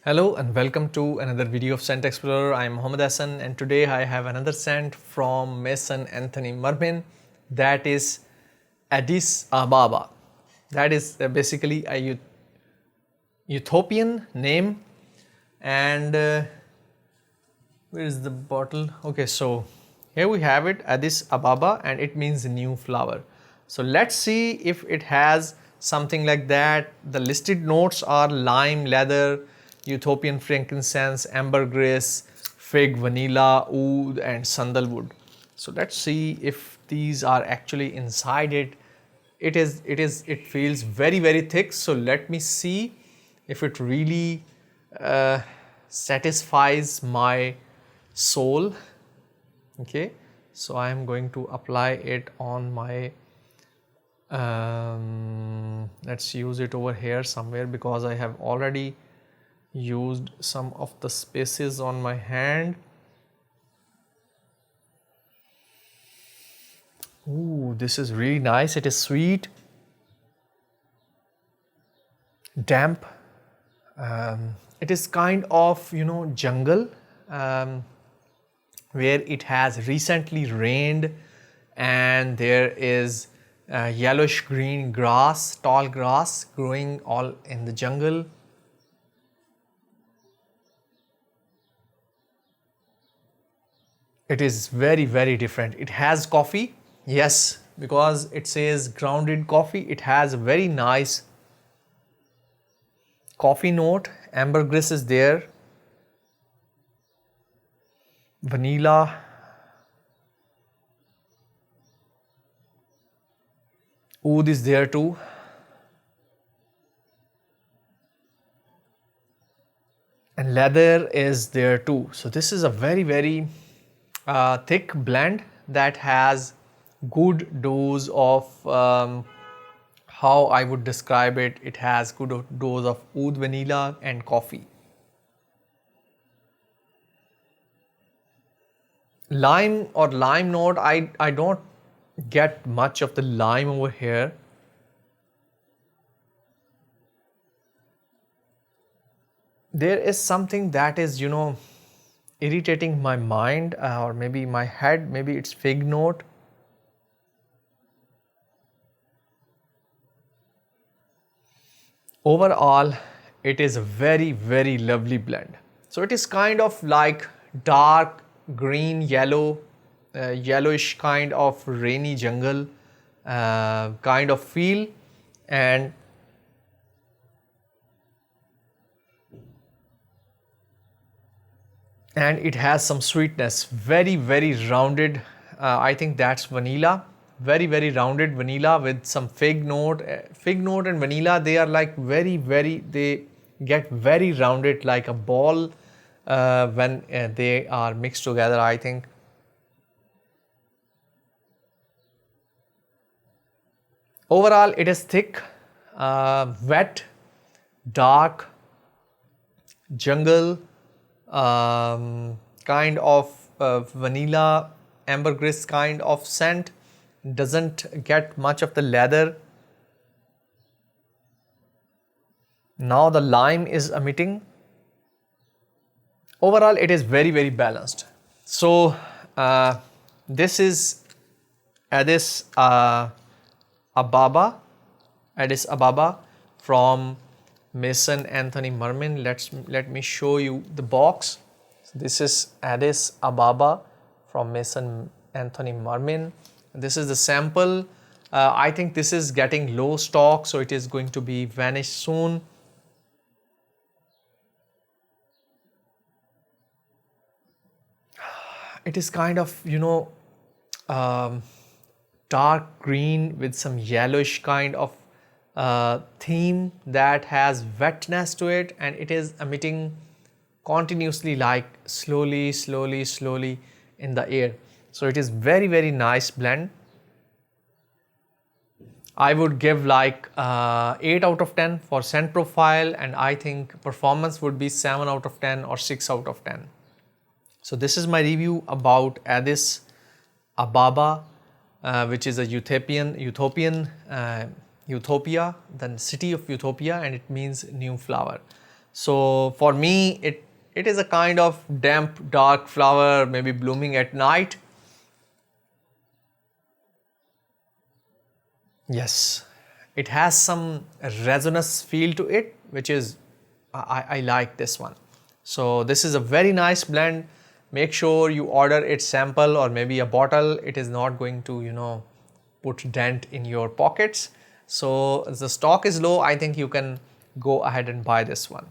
Hello and welcome to another video of Scent Explorer. I am Mohammed Hassan and today I have another scent from Maison Anthony Marmin, that is Addis Ababa. That is basically a Ethiopian name. And where is the bottle? Okay, so here we have it, Addis Ababa, and it means new flower. So let's see if it has something like that. The listed notes are lime, leather, Ethiopian Frankincense, Ambergris, fig, vanilla, oud and sandalwood. So let's see if these are actually inside it. It feels very thick. So let me see if it really satisfies my soul. Okay, so I am going to apply it on my let's use it over here somewhere because I have already used some of the spaces on my hand. Ooh, this is really nice. It is sweet, damp. It is kind of, jungle, where it has recently rained and there is yellowish green grass, tall grass growing all in the jungle. It is very different. It has coffee, yes, because it says grounded coffee. It has a very nice coffee note. Ambergris is there, vanilla, oud is there too, and leather is there too. So this is a very thick blend that has good dose of how I would describe it. It has good dose of oud, vanilla and coffee. Lime or lime note, I don't get much of the lime over here. There is something that is, irritating my mind or maybe my head. Maybe it's fig note. Overall, it is a very lovely blend. So it is kind of like dark green, yellow, yellowish kind of rainy jungle kind of feel, and it has some sweetness. Very rounded. I think that's vanilla. Very rounded vanilla with some fig note. Fig note and vanilla, they are like they get very rounded like a ball when they are mixed together, I think. Overall, it is thick, wet, dark, jungle, kind of vanilla, ambergris kind of scent. Doesn't get much of the leather. Now the lime is emitting. Overall, it is very balanced. So this is Addis Ababa from Maison Anthony Marmin. Let me show you the box. So this is Addis Ababa from Maison Anthony Marmin. This is the sample. I think this is getting low stock, so it is going to be vanished soon. It is kind of, dark green with some yellowish kind of theme that has wetness to it, and it is emitting continuously, like slowly in the air. So it is very nice blend. I would give like 8 out of 10 for scent profile, and I think performance would be 7 out of 10 or 6 out of 10. So this is my review about Addis Ababa, which is a Ethiopian, Utopia, the city of Ethiopia, and it means new flower. So for me, it is a kind of damp, dark flower, maybe blooming at night. Yes, it has some resinous feel to it, which is I like this one. So this is a very nice blend. Make sure you order its sample or maybe a bottle. It is not going to, you know, put dent in your pockets. So the stock is low. I think you can go ahead and buy this one.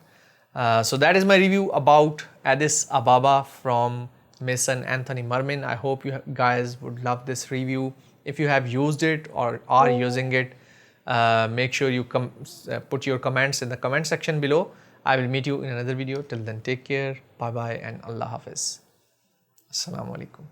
So that is my review about Addis Ababa from Maison Anthony Marmin. I hope you guys would love this review. If you have used it or are using it, make sure you put your comments in the comment section below. I will meet you in another video. Till then, take care. Bye bye and Allah Hafiz. Assalamu alaikum.